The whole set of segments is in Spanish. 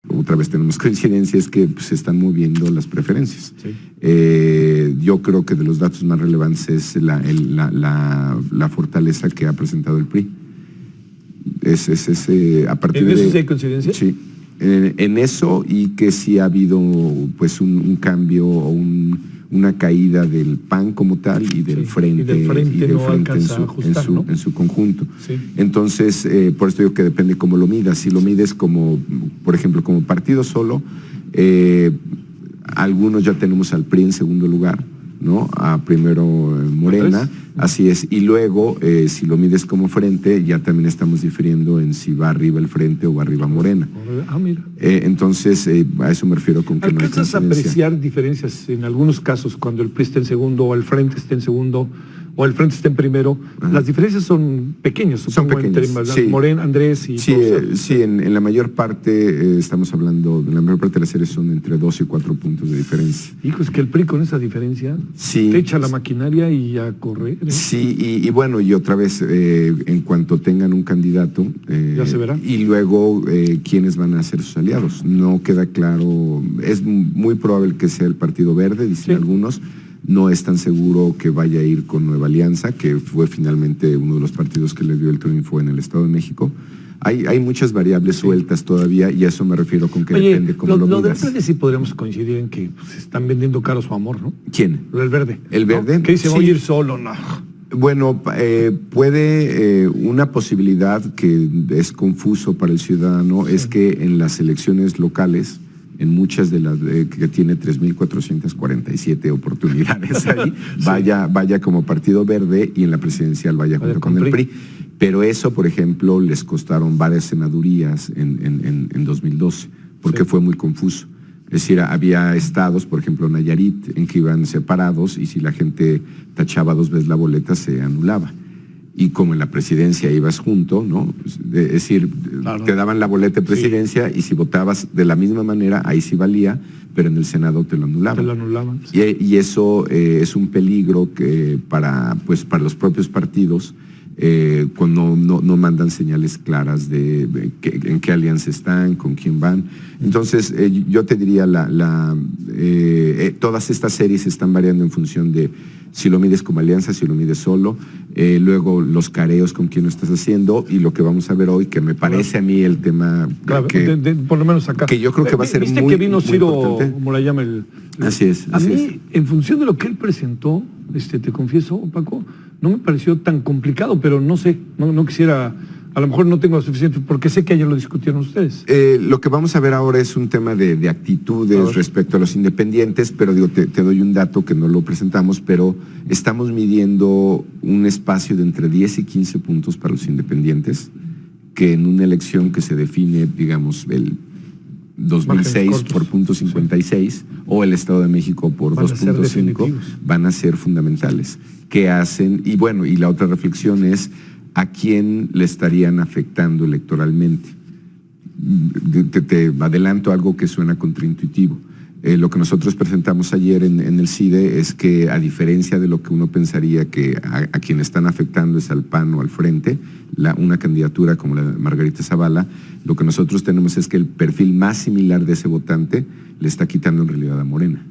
otra vez tenemos coincidencia, es que se están moviendo las preferencias. Sí. Yo creo que de los datos más relevantes es la fortaleza que ha presentado el PRI. A partir ¿En eso de, sí hay coincidencia? Sí, en eso, y que sí ha habido pues un cambio o una caída del PAN como tal y del Frente, en su conjunto. Sí. Entonces, por esto digo que depende cómo lo midas. Si lo mides como, por ejemplo, como partido solo, algunos ya tenemos al PRI en segundo lugar, ¿no? A primero Morena, así es. Y luego, si lo mides como frente, ya también estamos difiriendo en si va arriba el Frente o va arriba Morena. Mira. Entonces, a eso me refiero con que no hay ¿Alcanzas a apreciar diferencias en algunos casos cuando el PRI está en segundo o el Frente está en segundo o el Frente está en primero? Ajá. Las diferencias son pequeñas, supongo, son pequeñas, entre sí. Morena, Andrés y... Sí, en la mayor parte, estamos hablando, en la mayor parte de las series son entre 2 y 4 puntos de diferencia. Hijo, es que el PRI con esa diferencia sí, te echa la maquinaria y a correr. Sí, y bueno, y otra vez, en cuanto tengan un candidato, ya se verá. Y luego, ¿quiénes van a ser sus aliados? No queda claro, es muy probable que sea el Partido Verde, dicen algunos. No es tan seguro que vaya a ir con Nueva Alianza, que fue finalmente uno de los partidos que le dio el triunfo en el Estado de México. Hay muchas variables sueltas todavía, y a eso me refiero con que depende cómo lo del midas. Verde sí podríamos coincidir en que se están vendiendo caro su amor, ¿no? ¿Quién? El Verde. ¿El Verde? ¿No? Que dice, sí. voy a ir solo, no. Bueno, puede, una posibilidad que es confuso para el ciudadano, es que en las elecciones locales, en muchas de las que tiene 3,447 oportunidades ahí, vaya como Partido Verde, y en la presidencial vaya junto con el PRI. Pero eso, por ejemplo, les costaron varias senadurías en 2012, porque fue muy confuso. Es decir, había estados, por ejemplo Nayarit, en que iban separados, y si la gente tachaba 2 veces la boleta se anulaba. Y como en la presidencia ibas junto, ¿no? Es decir, te daban la boleta de presidencia, y si votabas de la misma manera, ahí sí valía, pero en el Senado te lo anulaban. Te lo anulaban. Y eso es un peligro que para los propios partidos, cuando no mandan señales claras de en qué alianza están, con quién van. Entonces, yo te diría, todas estas series están variando en función de si lo mides como alianza, si lo mides solo, luego los careos con quién lo estás haciendo, y lo que vamos a ver hoy, que me parece a mí el tema por lo menos acá. Que yo creo que va a ser ¿Viste muy, que vino Ciro, importante? como la llama el... Así es. A mí, en función de lo que él presentó, te confieso, Paco, no me pareció tan complicado, pero no sé, no quisiera, a lo mejor no tengo suficiente, porque sé que ayer lo discutieron ustedes. Lo que vamos a ver ahora es un tema de actitudes respecto a los independientes, pero digo, te doy un dato que no lo presentamos, pero estamos midiendo un espacio de entre 10 y 15 puntos para los independientes, que en una elección que se define, digamos, el 2006 por .56 o el Estado de México por 2.5, van a ser fundamentales. ¿Qué hacen? Y bueno, y la otra reflexión es ¿a quién le estarían afectando electoralmente? Te adelanto algo que suena contraintuitivo. Lo que nosotros presentamos ayer en el CIDE es que, a diferencia de lo que uno pensaría que a quien están afectando es al PAN o al Frente, una candidatura como la de Margarita Zavala, lo que nosotros tenemos es que el perfil más similar de ese votante le está quitando en realidad a Morena.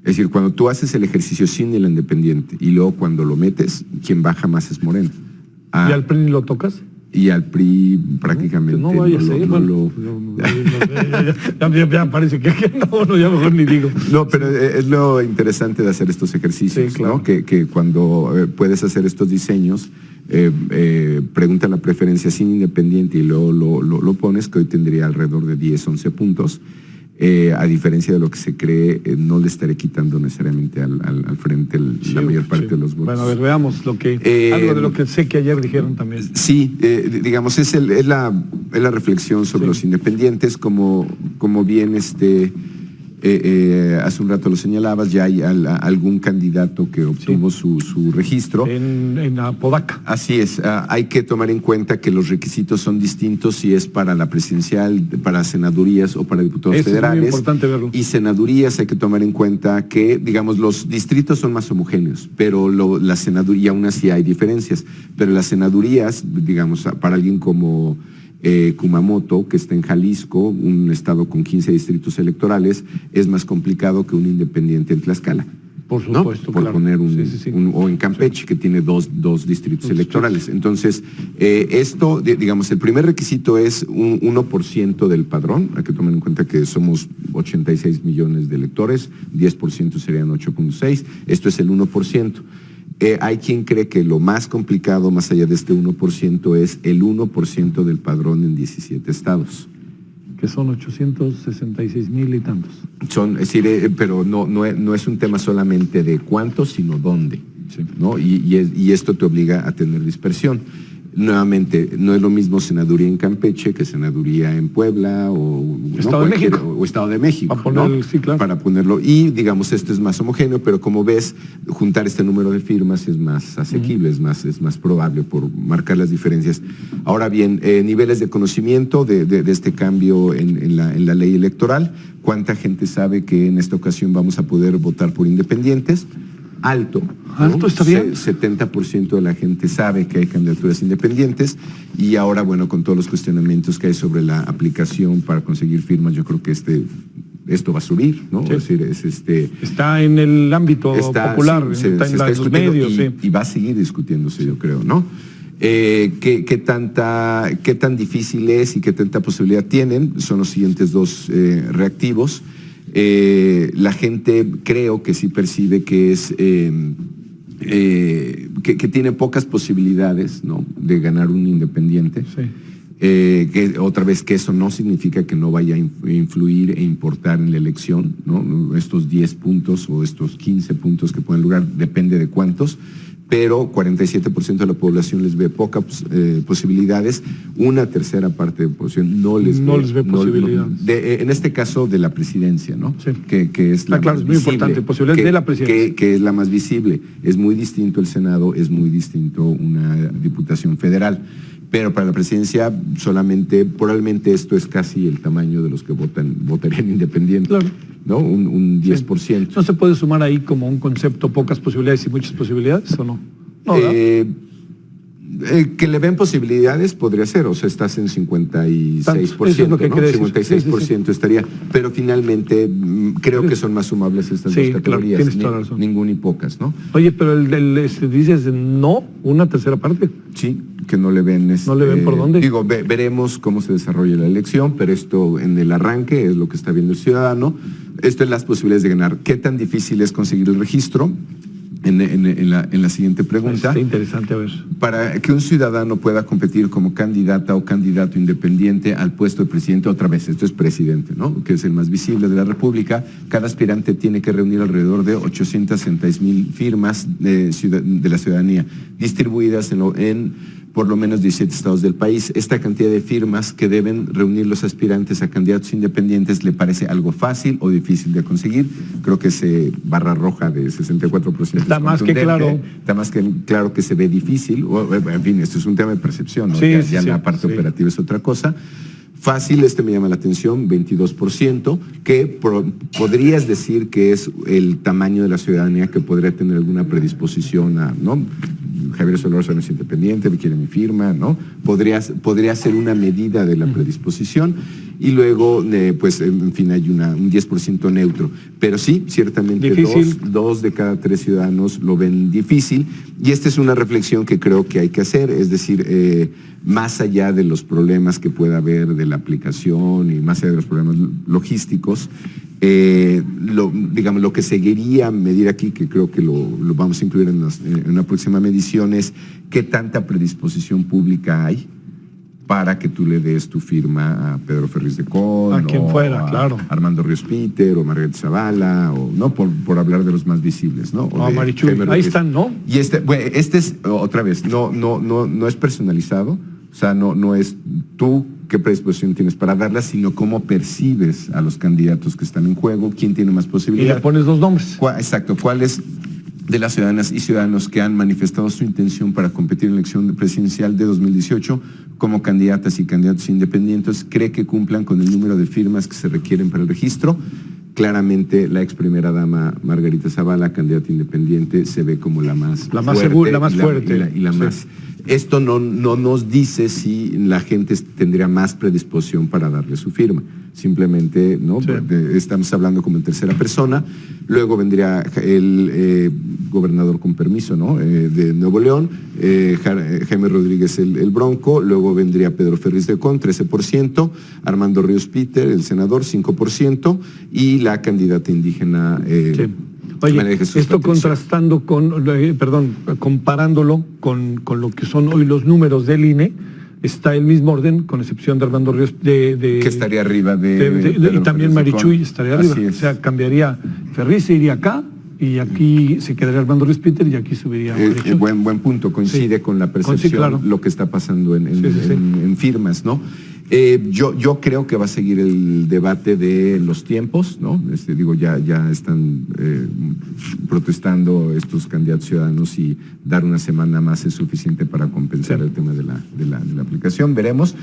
Es decir, cuando tú haces el ejercicio sin el independiente y luego cuando lo metes, quien baja más es Morena. ¿Y al PRI lo tocas? Y al PRI prácticamente no vaya a ser, ya parece que no, ya mejor ni digo. No, pero es lo interesante de hacer estos ejercicios, claro, ¿no? Que cuando puedes hacer estos diseños, pregunta la preferencia sin independiente y luego lo pones, que hoy tendría alrededor de 10, 11 puntos. A diferencia de lo que se cree, no le estaré quitando necesariamente al Frente la mayor parte de los votos. Bueno, a ver, veamos algo de lo que sé que ayer dijeron también. Sí, digamos, es la reflexión sobre los independientes, como bien hace un rato lo señalabas, ya hay algún candidato que obtuvo su registro. En Apodaca. Así es, hay que tomar en cuenta que los requisitos son distintos si es para la presidencial, para senadurías o para diputados federales. Es muy importante verlo. Y senadurías hay que tomar en cuenta que, digamos, los distritos son más homogéneos, pero la senaduría, aún así hay diferencias, pero las senadurías, digamos, para alguien como Kumamoto, que está en Jalisco, un estado con 15 distritos electorales, es más complicado que un independiente en Tlaxcala. Por supuesto, ¿no? Por claro. poner Sí. o en Campeche, que tiene dos distritos electorales. Entonces, esto, digamos, el primer requisito es un 1% del padrón. Hay que tomar en cuenta que somos 86 millones de electores, 10% serían 8.6. Esto es el 1%. Hay quien cree que lo más complicado, más allá de este 1%, es el 1% del padrón en 17 estados. Que son 866,000 y tantos. Es decir, pero no es un tema solamente de cuántos, sino dónde. Sí. ¿No? Y esto te obliga a tener dispersión. Nuevamente, no es lo mismo senaduría en Campeche que senaduría en Puebla o Estado de México. O Estado de México. Para ponerlo, sí, claro. Para ponerlo. Y digamos, esto es más homogéneo, pero como ves, juntar este número de firmas es más asequible, es más probable por marcar las diferencias. Ahora bien, niveles de conocimiento de este cambio en la ley electoral. ¿Cuánta gente sabe que en esta ocasión vamos a poder votar por independientes? Alto. Alto, está bien. 70% de la gente sabe que hay candidaturas independientes y ahora, bueno, con todos los cuestionamientos que hay sobre la aplicación para conseguir firmas, yo creo que esto va a subir, ¿no? Sí. Es decir, está en el ámbito popular, sí, está en los medios, y va a seguir discutiéndose, yo creo, ¿no? ¿Qué tan difícil es y qué tanta posibilidad tienen? Son los siguientes dos reactivos. La gente creo que sí percibe que es que tiene pocas posibilidades, ¿no?, de ganar un independiente. Sí. Que otra vez que eso no significa que no vaya a influir e importar en la elección, ¿no? Estos 10 puntos o estos 15 puntos que pueden lugar, depende de cuántos, pero 47% de la población les ve pocas posibilidades, una tercera parte de la población no les ve posibilidades. En este caso de la presidencia, ¿no? Sí. Que es la claro, más es muy visible, importante, posibilidades de la presidencia. que es la más visible. Es muy distinto el Senado, es muy distinto una diputación federal. Pero para la presidencia probablemente esto es casi el tamaño de los que votarían independiente, claro, ¿no? Un 10%. Sí. ¿No se puede sumar ahí como un concepto pocas posibilidades y muchas posibilidades o no? No, que le ven posibilidades podría ser, o sea, estás en 56%, eso es lo que ¿no? quiere decir. 56% sí. Estaría, pero finalmente creo que son más sumables estas dos categorías, claro, tienes toda la razón. Ninguna y pocas, ¿no? Oye, pero dices no, una tercera parte. Sí, que no le ven. ¿No le ven por dónde? Digo, veremos cómo se desarrolla la elección, pero esto en el arranque es lo que está viendo el ciudadano. Esto es las posibilidades de ganar. ¿Qué tan difícil es conseguir el registro? En la siguiente pregunta. Está interesante, a ver. Para que un ciudadano pueda competir como candidata o candidato independiente al puesto de presidente, otra vez, esto es presidente, ¿no?, que es el más visible de la República, cada aspirante tiene que reunir alrededor de 806,000 firmas de la ciudadanía, distribuidas en por lo menos 17 estados del país. Esta cantidad de firmas que deben reunir los aspirantes a candidatos independientes, ¿le parece algo fácil o difícil de conseguir? Creo que ese barra roja de 64%. Está más que claro. Está más que claro que se ve difícil. En fin, esto es un tema de percepción, ¿no? Sí, ya la parte operativa es otra cosa. Fácil, me llama la atención, 22%, que podrías decir que es el tamaño de la ciudadanía que podría tener alguna predisposición a, ¿no? Javier Solórzano es independiente, quiere mi firma, ¿no? Podría ser una medida de la predisposición. Y luego, pues, en fin, hay un 10% neutro. Pero sí, ciertamente dos de cada 3 ciudadanos lo ven difícil. Y esta es una reflexión que creo que hay que hacer, es decir, más allá de los problemas que pueda haber de la aplicación y más allá de los problemas logísticos, lo que seguiría medir aquí, que creo que lo vamos a incluir en una próxima medición, es qué tanta predisposición pública hay para que tú le des tu firma a Pedro Ferriz de Con, a quien fuera, claro, Armando Ríos Peter o Margarita Zavala, o no por hablar de los más visibles, ¿no? O Marichuy, ahí están, ¿no? Y este es otra vez, no es personalizado, o sea, no es tú qué predisposición tienes para darla, sino cómo percibes a los candidatos que están en juego, quién tiene más posibilidad. Y le pones 2 nombres. Exacto, ¿cuáles de las ciudadanas y ciudadanos que han manifestado su intención para competir en la elección presidencial de 2018 como candidatas y candidatos independientes cree que cumplan con el número de firmas que se requieren para el registro? Claramente la ex primera dama Margarita Zavala, candidata independiente, se ve como la más fuerte y la más Esto no nos dice si la gente tendría más predisposición para darle su firma. Simplemente, ¿no? Sí. Estamos hablando como en tercera persona. Luego vendría el gobernador con permiso, ¿no? De Nuevo León, Jaime Rodríguez el Bronco. Luego vendría Pedro Ferriz de Con, 13%. Armando Ríos Peter, el senador, 5%. Y la candidata indígena. Sí. Oye, esto contrastando comparándolo con lo que son hoy los números del INE, está el mismo orden, con excepción de Armando Ríos, que estaría arriba y también Marichuy estaría arriba. Así es. O sea, cambiaría, Ferriz se iría acá, y aquí se quedaría Armando Ríos Peter, y aquí subiría Marichuy. Buen punto, coincide con la percepción, claro, lo que está pasando en firmas, ¿no? Yo creo que va a seguir el debate de los tiempos, ¿no? Ya están protestando estos candidatos ciudadanos y dar una semana más es suficiente para compensar el tema de la aplicación. Veremos.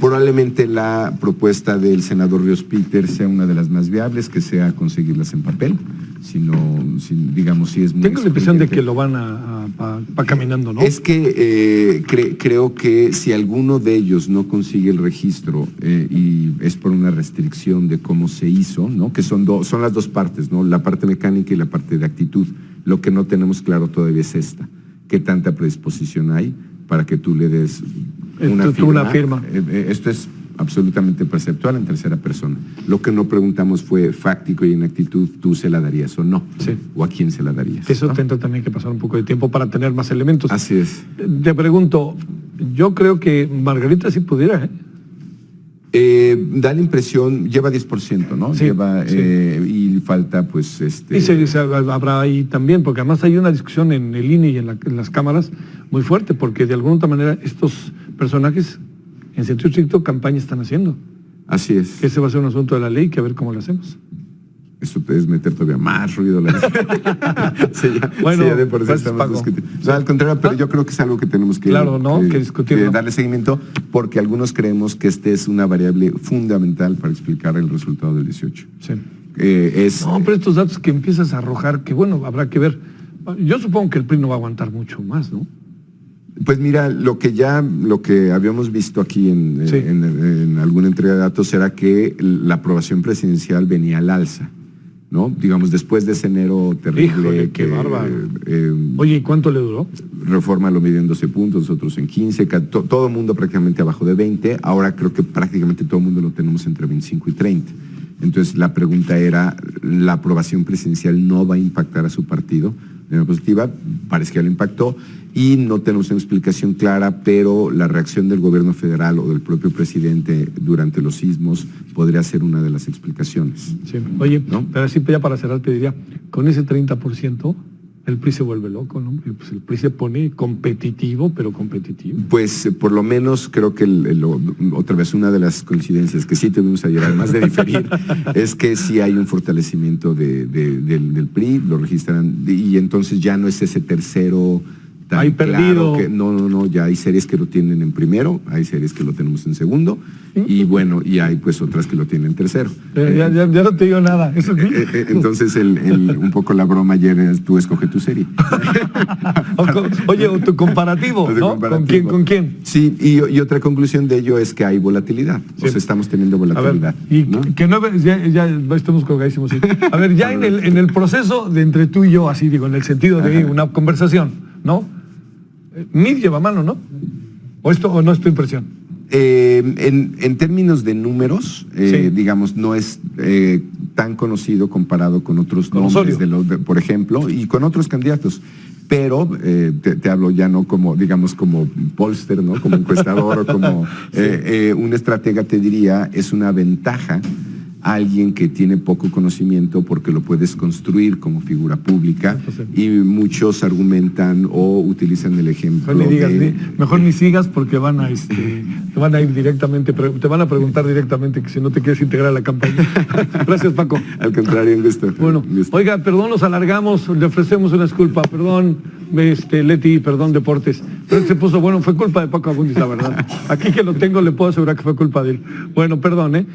Probablemente la propuesta del senador Ríos Peter sea una de las más viables, que sea conseguirlas en papel. Si es muy Tengo la impresión de que lo van va caminando, ¿no? Es que creo que si alguno de ellos no consigue el registro y es por una restricción de cómo se hizo, ¿no? Que son las dos partes, ¿no? La parte mecánica y la parte de actitud. Lo que no tenemos claro todavía es esta. ¿Qué tanta predisposición hay para que tú le des una firma? Esto es absolutamente perceptual en tercera persona. Lo que no preguntamos fue fáctico y en actitud, ¿tú se la darías o no? Sí. ¿O a quién se la darías? Eso ¿no? tendrá también que pasar un poco de tiempo para tener más elementos. Así es. Te pregunto, yo creo que Margarita sí pudiera, da la impresión, lleva 10%, ¿no? Sí, y falta, pues, Y habrá ahí también, porque además hay una discusión en el INE y en las cámaras muy fuerte, porque de alguna otra manera estos personajes, en sentido estricto, campaña están haciendo. Así es. Que ese va a ser un asunto de la ley, que a ver cómo lo hacemos. Eso es meter todavía más ruido. Bueno, de por sí estamos discutiendo. No, al contrario, pero yo creo que es algo que tenemos que, que discutir, ¿no? Darle seguimiento, porque algunos creemos que es una variable fundamental para explicar el resultado del 18. Sí. No, pero estos datos que empiezas a arrojar, que bueno, habrá que ver. Yo supongo que el PRI no va a aguantar mucho más, ¿no? Pues mira, lo que habíamos visto aquí en alguna entrega de datos era que la aprobación presidencial venía al alza, ¿no? Digamos, después de ese enero terrible. Híjole, qué bárbaro. Oye, ¿y cuánto le duró? Reforma lo midió en 12 puntos, nosotros en 15, todo el mundo prácticamente abajo de 20, ahora creo que prácticamente todo el mundo lo tenemos entre 25 y 30. Entonces la pregunta era, ¿la aprobación presidencial no va a impactar a su partido de manera positiva? Parece que ya lo impactó y no tenemos una explicación clara, pero la reacción del gobierno federal o del propio presidente durante los sismos podría ser una de las explicaciones. Sí. Oye, ¿no? Pero así ya para cerrar te diría, con ese 30%, el PRI se vuelve loco, ¿no? Pues el PRI se pone competitivo, pero competitivo. Pues por lo menos creo que otra vez una de las coincidencias que sí tuvimos ayer, además de diferir, es que sí hay un fortalecimiento del PRI, lo registran, y entonces ya no es ese tercero tan hay perdido. Claro que no, ya hay series que lo tienen en primero, hay series que lo tenemos en segundo, y bueno, y hay pues otras que lo tienen en tercero. Ya no te digo nada. ¿Eso qué? Entonces un poco la broma ayer es tú escoge tu serie. Oye, o tu comparativo, ¿no? ¿Con quién? Sí, y otra conclusión de ello es que hay volatilidad, sí. O sea, estamos teniendo volatilidad. A ver, y ¿no? Ya estamos colgadísimos. Sí. A ver, ya en el proceso de entre tú y yo, así digo, en el sentido de una conversación, ¿no? Mid lleva mano, ¿no? ¿O no es tu impresión? En términos de números, sí. Digamos, no es tan conocido comparado con otros nombres, por ejemplo, y con otros candidatos. Pero te hablo ya no como, digamos, como pollster, ¿no? Como encuestador o como un estratega, te diría, es una ventaja alguien que tiene poco conocimiento porque lo puedes construir como figura pública y muchos argumentan o utilizan el ejemplo mejor ni sigas porque van a ir directamente, te van a preguntar directamente que si no te quieres integrar a la campaña. Gracias, Paco. Al contrario, un gusto. Bueno, oiga, perdón, nos alargamos, le ofrecemos una disculpa, perdón, Leti, perdón, Deportes, pero se puso bueno, fue culpa de Paco Abundis, la verdad. Aquí que lo tengo le puedo asegurar que fue culpa de él. Bueno, perdón, Bueno.